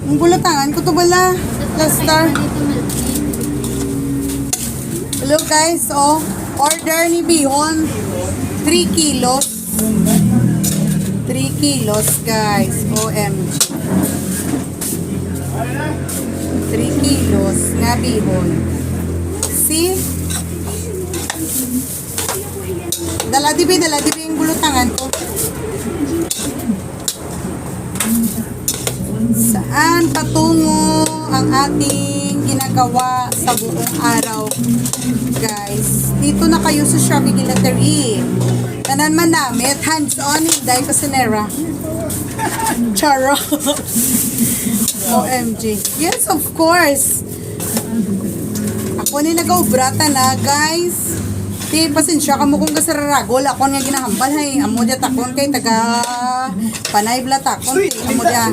Ang bulatangan ko to bala. Plaster. Hello guys, oh. Order ni Bihon. 3 kilos. 3 kilos guys. OMG. 3 kilos nga Bihon. See? Dala dibi yung bulutangan ko. Saan patungo ang ating ginagawa sa buong araw, guys? Dito na kayo sa Shopee Gilatery. Tanan man namit, hands-on, hindi ko sinera. Charo. OMG. Yes, of course. Ako ni nag-ubrata na, guys. Di, pasensya ka mo kung kasararagol. Ako nga ginahambal, hay. Amo diya takon kay taga panay bla takon. Amo diya.